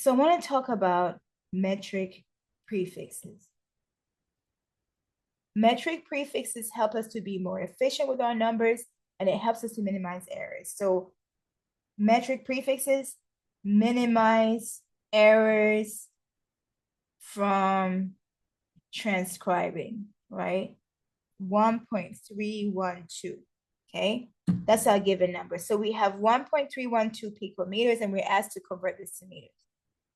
So I want to talk about metric prefixes. Metric prefixes help us to be more efficient with our numbers, and it helps us to minimize errors. So metric prefixes minimize errors from transcribing, right? 1.312, okay? That's our given number. So we have 1.312 picometers, and we're asked to convert this to meters.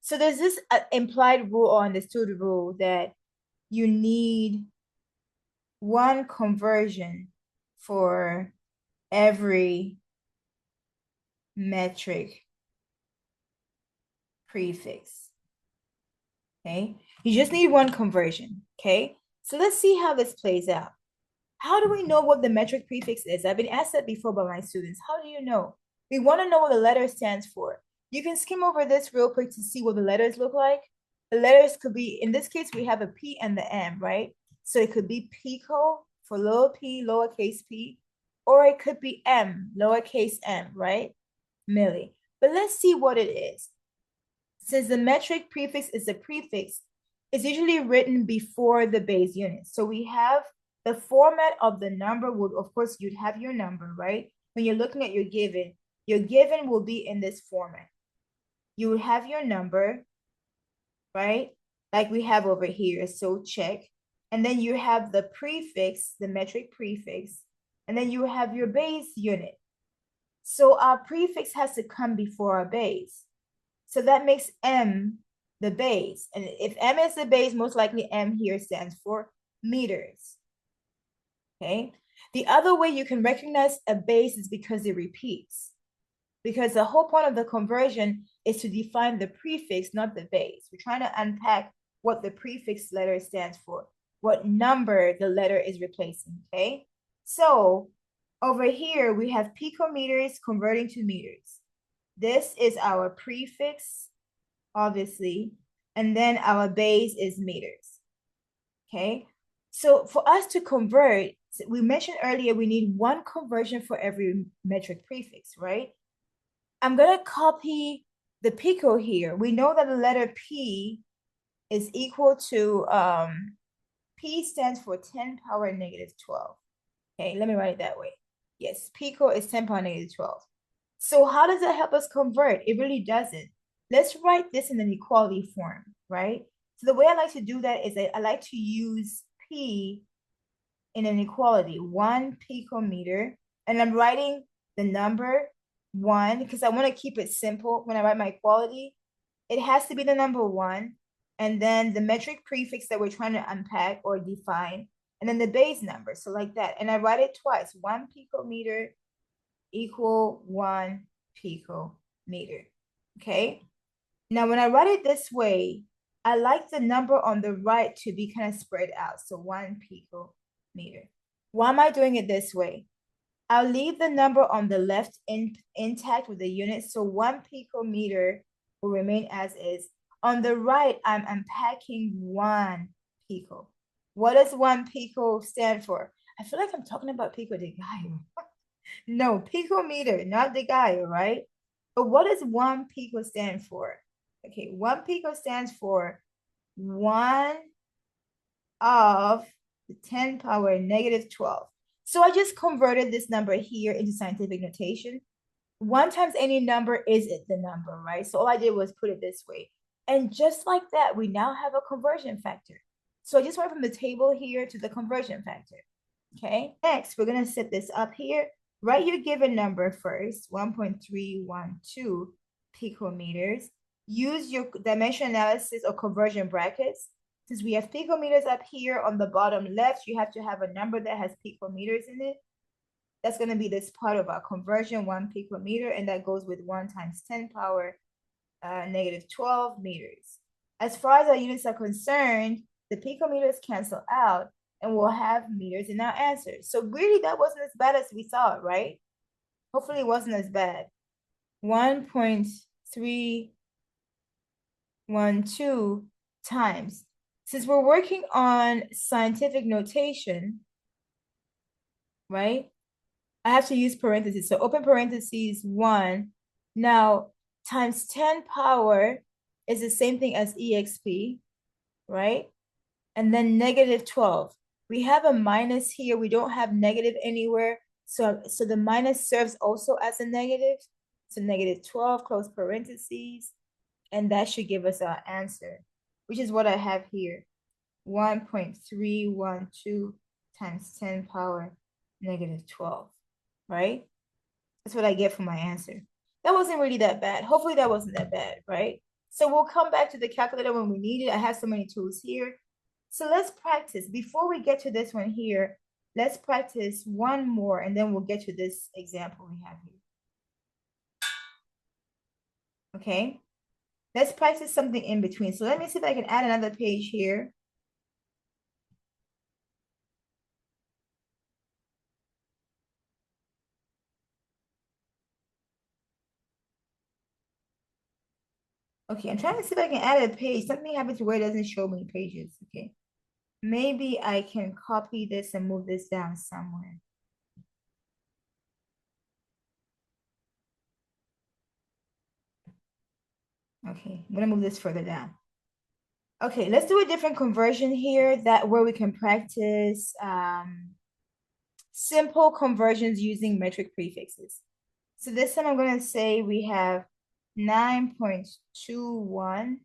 So there's this implied rule or understood rule that you need one conversion for every metric prefix, okay? You just need one conversion, okay? So let's see how this plays out. How do we know what the metric prefix is? I've been asked that before by my students. How do you know? We want to know what the letter stands for. You can skim over this real quick to see what the letters look like. The letters could be, in this case, we have a P and the M, right? So it could be pico for little p, lowercase p, or it could be M, lowercase m, right? Milli. But let's see what it is. Since the metric prefix is a prefix, it's usually written before the base unit. So we have the format of the number would, of course, you'd have your number, right? When you're looking at your given will be in this format. You would have your number, right? Like we have over here, so check. And then you have the prefix, the metric prefix, and then you have your base unit. So our prefix has to come before our base. So that makes M the base. And if M is the base, most likely M here stands for meters. Okay. The other way you can recognize a base is because it repeats. Because the whole point of the conversion is to define the prefix, not the base. We're trying to unpack what the prefix letter stands for, what number the letter is replacing, okay? So over here, we have picometers converting to meters. This is our prefix, obviously, and then our base is meters, okay? So for us to convert, we mentioned earlier, we need one conversion for every metric prefix, right? I'm going to copy the pico here. We know that the letter P is equal to, P stands for 10 power negative 12. Okay, let me write it that way. Yes, pico is 10 power negative 12. So how does that help us convert? It really doesn't. Let's write this in an equality form, right? So the way I like to do that is I like to use P in an equality, 1 picometer, and I'm writing the number 1 because I want to keep it simple when I write my equality. It has to be the number 1, and then the metric prefix that we're trying to unpack or define, and then the base number. So like that. And I write it twice, 1 picometer equal 1 picometer. Okay. Now, when I write it this way, I like the number on the right to be kind of spread out. So 1 picometer. Why am I doing it this way? I'll leave the number on the left intact with the unit. So 1 picometer will remain as is. On the right, I'm unpacking 1 pico. What does 1 pico stand for? I feel like I'm talking about pico de gallo. No, picometer, not de gallo, right? But what does 1 pico stand for? Okay, 1 pico stands for 1 of the 10 power negative 12. So I just converted this number here into scientific notation. 1 times any number is the number, right? So all I did was put it this way. And just like that, we now have a conversion factor. So I just went from the table here to the conversion factor, okay? Next, we're gonna set this up here. Write your given number first, 1.312 picometers. Use your dimension analysis or conversion brackets. Since we have picometers up here on the bottom left, you have to have a number that has picometers in it. That's going to be this part of our conversion, 1 picometer, and that goes with 1 times 10 power negative 12 meters. As far as our units are concerned, the picometers cancel out, and we'll have meters in our answers. So really, that wasn't as bad as we thought, right? Hopefully it wasn't as bad. 1.312 times. Since we're working on scientific notation, right? I have to use parentheses. So open parentheses 1. Now, times 10 power is the same thing as exp, right? And then negative 12. We have a minus here. We don't have negative anywhere. So the minus serves also as a negative. So negative 12, close parentheses. And that should give us our answer, which is what I have here. 1.312 times 10 power negative 12, right? That's what I get for my answer. That wasn't really that bad. Hopefully that wasn't that bad, right? So we'll come back to the calculator when we need it. I have so many tools here. So let's practice. Before we get to this one here, let's practice one more and then we'll get to this example we have here. Okay, let's practice something in between. So let me see if I can add another page here. Okay, I'm trying to see if I can add a page. Something happened to where it doesn't show me pages. Okay, maybe I can copy this and move this down somewhere. Okay, I'm gonna move this further down. Okay, let's do a different conversion here that where we can practice simple conversions using metric prefixes. So this time I'm going to say we have 9.21.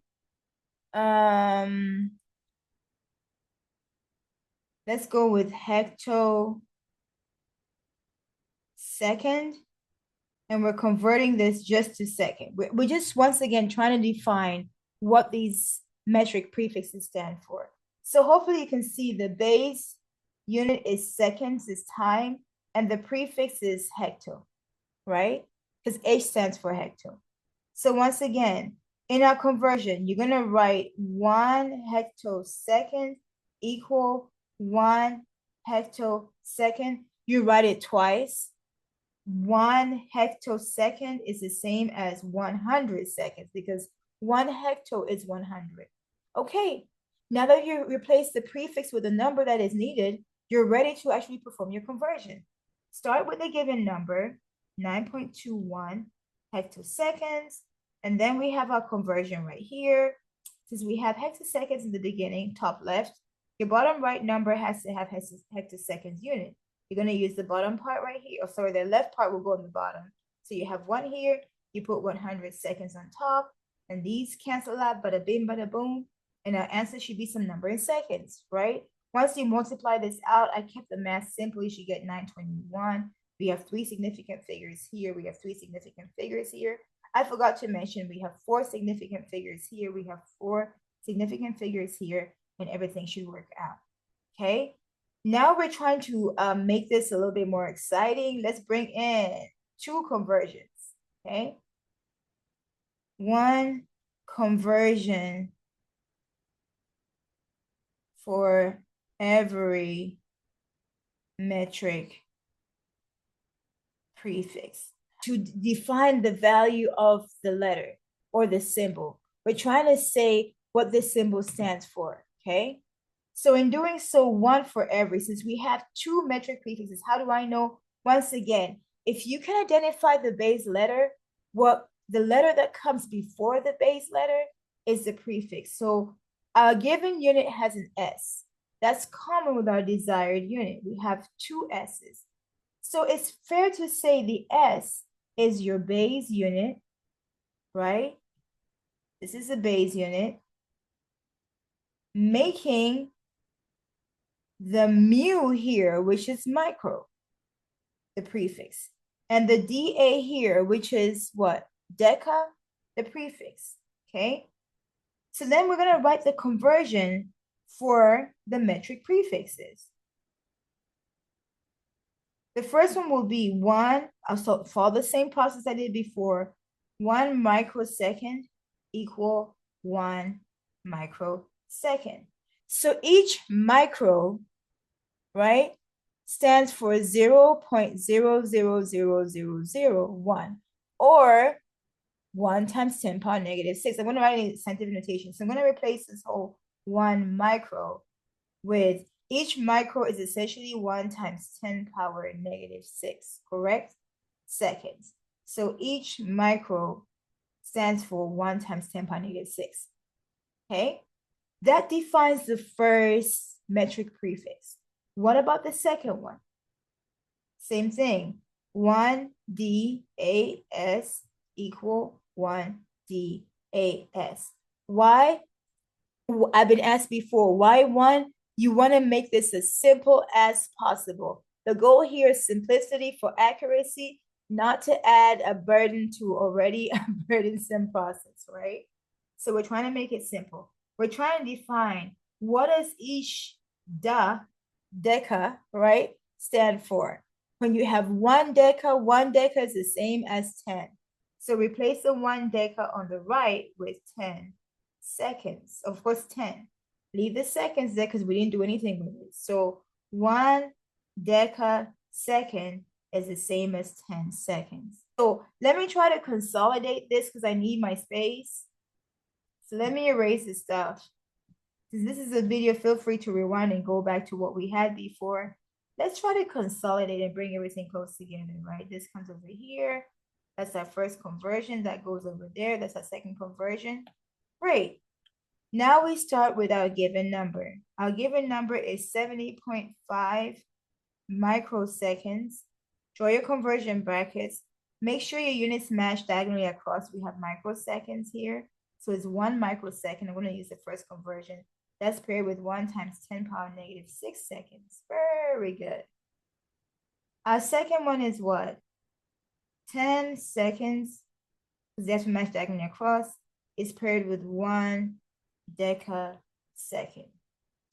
Let's go with hectosecond. And we're converting this just to second. We're just once again trying to define what these metric prefixes stand for. So hopefully you can see the base unit is seconds, is time, and the prefix is hecto, right? Because H stands for hecto. So once again, in our conversion, you're gonna write 1 hectosecond equal 1 hectosecond. You write it twice. 1 hectosecond is the same as 100 seconds because 1 hecto is 100. Okay, now that you replace the prefix with a number that is needed, you're ready to actually perform your conversion. Start with a given number, 9.21 hectoseconds, and then we have our conversion right here. Since we have hectoseconds in the beginning, top left, your bottom right number has to have hectoseconds unit. You're going to use the bottom part right here. Oh, sorry, the left part will go on the bottom. So you have 1 here, you put 100 seconds on top, and these cancel out, bada bing, bada boom. And our answer should be some number in seconds, right? Once you multiply this out, I kept the math simple. You should get 921. We have 3 significant figures here. We have 3 significant figures here. I forgot to mention we have 4 significant figures here. We have 4 significant figures here, and everything should work out, okay? Now we're trying to make this a little bit more exciting. Let's bring in 2 conversions, okay? 1 conversion for every metric prefix to define the value of the letter or the symbol. We're trying to say what this symbol stands for, okay? So in doing so, 1 for every, since we have 2 metric prefixes, how do I know? Once again, if you can identify the base letter, what the letter that comes before the base letter is the prefix. So our given unit has an S. That's common with our desired unit. We have 2 S's. So it's fair to say the S is your base unit, right? This is the base unit, making the mu here, which is micro, the prefix, and the DA here, which is what? Deca, the prefix, okay? So then we're gonna write the conversion for the metric prefixes. The first one will be 1, I'll follow the same process I did before, 1 microsecond equal 1 microsecond. So each micro, right, stands for 0.000001, or 1 times 10 power negative 6. I'm going to write in scientific notation. So I'm going to replace this whole 1 micro with each micro is essentially 1 times 10 power negative 6, correct? Seconds. So each micro stands for 1 times 10 power negative 6. Okay, that defines the first metric prefix. What about the second one? Same thing. 1 DAS equal 1 DAS. Why? I've been asked before, why 1? You want to make this as simple as possible. The goal here is simplicity for accuracy, not to add a burden to already a burdensome process, right? So we're trying to make it simple. We're trying to define what does each deca, right, stand for. When you have 1 deca is the same as 10. So replace the 1 deca on the right with 10 seconds. Of course, 10. Leave the seconds there because we didn't do anything with it. So 1 deca second is the same as 10 seconds. So let me try to consolidate this because I need my space. So let me erase this stuff. Since this is a video, feel free to rewind and go back to what we had before. Let's try to consolidate and bring everything close together, right? This comes over here. That's our first conversion. That goes over there. That's our second conversion. Great. Now we start with our given number. Our given number is 70.5 microseconds. Draw your conversion brackets. Make sure your units match diagonally across. We have microseconds here. So it's 1 microsecond. I'm going to use the first conversion. That's paired with 1 times 10 power negative 6 seconds. Very good. Our second one is what? 10 seconds. Because that's match diagonally across. Is paired with 1 decasecond.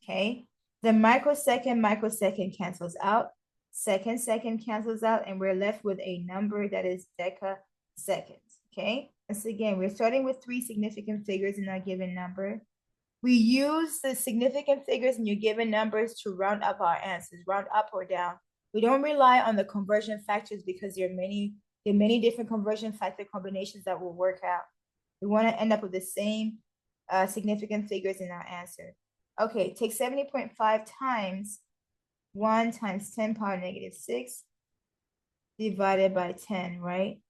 Okay? The microsecond cancels out. Second cancels out. And we're left with a number that is decaseconds. Okay? Once again, we're starting with 3 significant figures in our given number. We use the significant figures in your given numbers to round up our answers, round up or down. We don't rely on the conversion factors because there are many different conversion factor combinations that will work out. We want to end up with the same significant figures in our answer. Okay, take 70.5 times 1 times 10 power negative 6 divided by 10, right?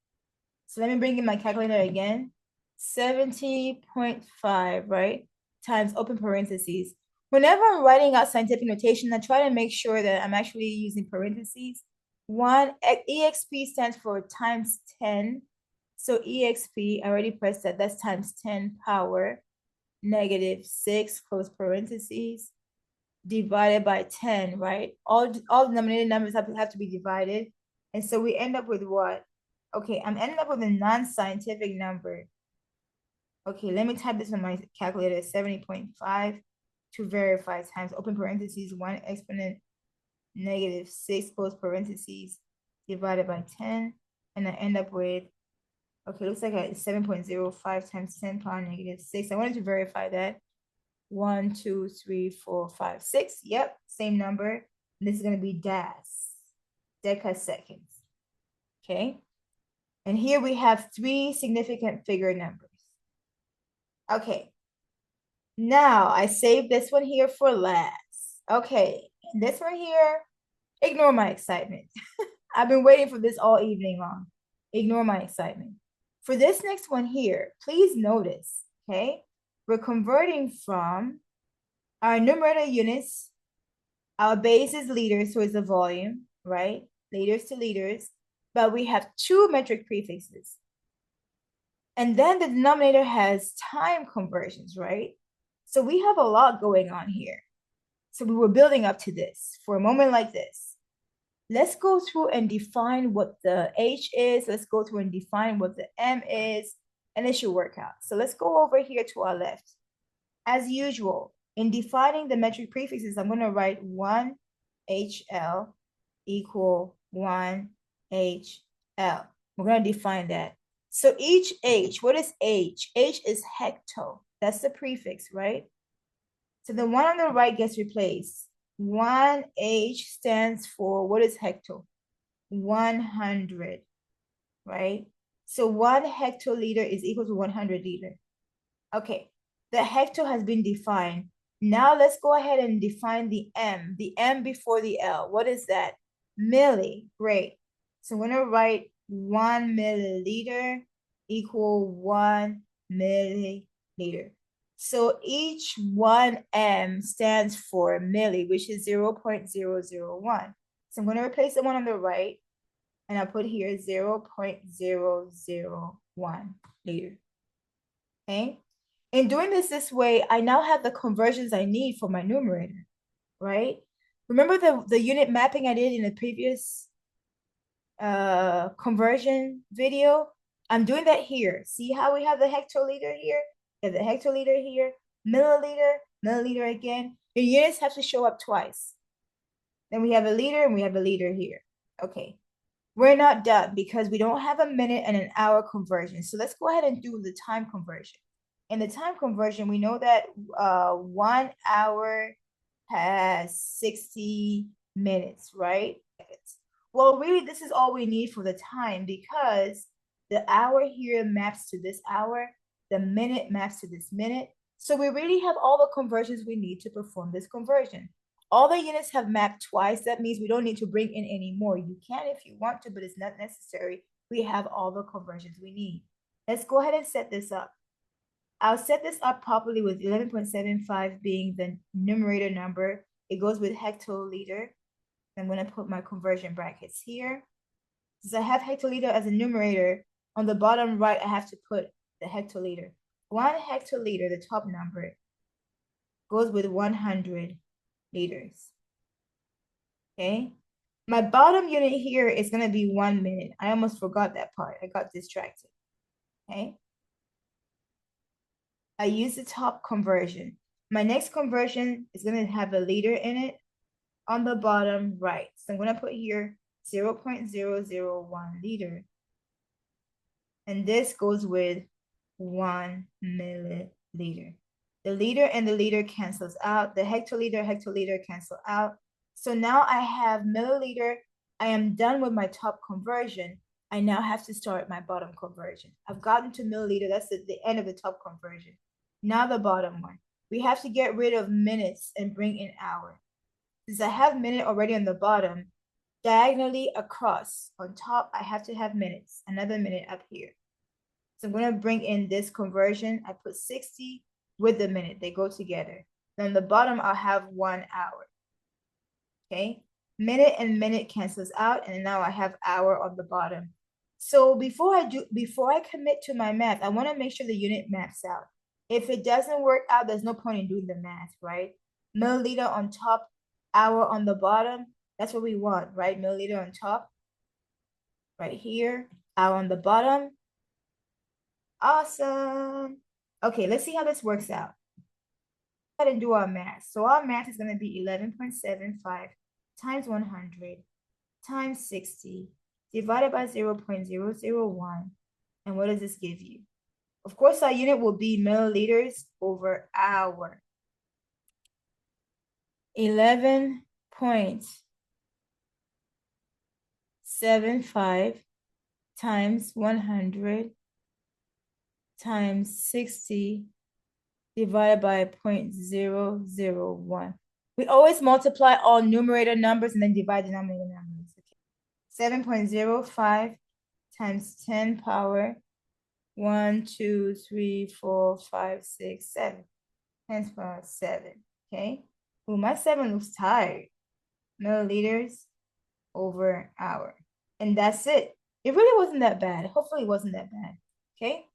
So let me bring in my calculator again. 70.5, right? Times open parentheses. Whenever I'm writing out scientific notation, I try to make sure that I'm actually using parentheses. EXP stands for times 10. So EXP, I already pressed that. That's times 10 power negative 6, close parentheses, divided by 10, right? All denominator numbers have to be divided. And so we end up with what? Okay, I'm ending up with a non-scientific number. Okay, let me type this on my calculator, 70.5 to verify times open parentheses 1 exponent negative 6 close parentheses divided by 10. And I end up with, okay, looks like it's 7.05 times 10 power negative 6. I wanted to verify that. 1, 2, 3, 4, 5, 6. Yep, same number. And this is going to be decaseconds. Okay. And here we have 3 significant figure numbers. Okay. Now I saved this one here for last. Okay. And this one here, ignore my excitement. I've been waiting for this all evening long. Ignore my excitement. For this next one here, please notice, okay? We're converting from our numerator units. Our base is liters, so it's the volume, right? Liters to liters. But we have 2 metric prefixes. And then the denominator has time conversions, right? So we have a lot going on here. So we were building up to this for a moment like this. Let's go through and define what the H is. Let's go through and define what the M is, and it should work out. So let's go over here to our left. As usual, in defining the metric prefixes, I'm going to write 1 HL equal 1 HL. We're going to define that. So each H, what is H? H is hecto. That's the prefix, right? So the one on the right gets replaced. 1H stands for, what is hecto? 100, right? So 1 hectoliter is equal to 100 liter. Okay, the hecto has been defined. Now let's go ahead and define the M before the L. What is that? Milli, great. So I'm gonna write 1 milliliter equal 1 milliliter. So each 1 m stands for milli, which is 0.001. So I'm going to replace the one on the right, and I'll put here 0.001 liter. Okay? In doing this way, I now have the conversions I need for my numerator, right? Remember the unit mapping I did in the previous conversion video? I'm doing that here. See how we have the hectoliter here? We have the hectoliter here, milliliter, milliliter again. Your units have to show up twice. Then we have a liter and we have a liter here. Okay. We're not done because we don't have a minute and an hour conversion. So let's go ahead and do the time conversion. In the time conversion, we know that 1 hour has 60 minutes, right? Well, really, this is all we need for the time because the hour here maps to this hour, the minute maps to this minute. So we really have all the conversions we need to perform this conversion. All the units have mapped twice. That means we don't need to bring in any more. You can if you want to, but it's not necessary. We have all the conversions we need. Let's go ahead and set this up. I'll set this up properly with 11.75 being the numerator number. It goes with hectoliter. I'm going to put my conversion brackets here. Since I have hectoliter as a numerator, on the bottom right, I have to put the hectoliter. 1 hectoliter, the top number, goes with 100 liters. Okay? My bottom unit here is going to be 1 minute. I almost forgot that part. I got distracted. Okay? I use the top conversion. My next conversion is going to have a liter in it on the bottom right. So I'm going to put here 0.001 liter. And this goes with 1 milliliter. The liter and the liter cancels out. The hectoliter cancel out. So now I have milliliter. I am done with my top conversion. I now have to start my bottom conversion. I've gotten to milliliter. That's the end of the top conversion. Now the bottom one. We have to get rid of minutes and bring in hour. Since I have minute already on the bottom, diagonally across on top, I have to have minutes. Another minute up here. So I'm going to bring in this conversion. I put 60 with the minute. They go together. Then on the bottom, I'll have 1 hour. Okay. Minute and minute cancels out. And now I have hour on the bottom. So before I commit to my math, I want to make sure the unit maps out. If it doesn't work out, there's no point in doing the math, right? Milliliter on top, hour on the bottom. That's what we want, right? Milliliter on top, right here, hour on the bottom. Awesome. Okay, let's see how this works out. Go ahead and do our math. So our math is going to be 11.75 times 100 times 60 divided by 0.001. And what does this give you? Of course, our unit will be milliliters over hour. 11.75 times 100 times 60 divided by 0.001. We always multiply all numerator numbers and then divide denominator numbers. Okay. 7.05 times 10 power 1, 2, 3, 4, 5, 6, 7. 10 power 7. Okay. Ooh, my 7 looks tired. Milliliters over hour. And that's it. It really wasn't that bad. Hopefully it wasn't that bad. Okay.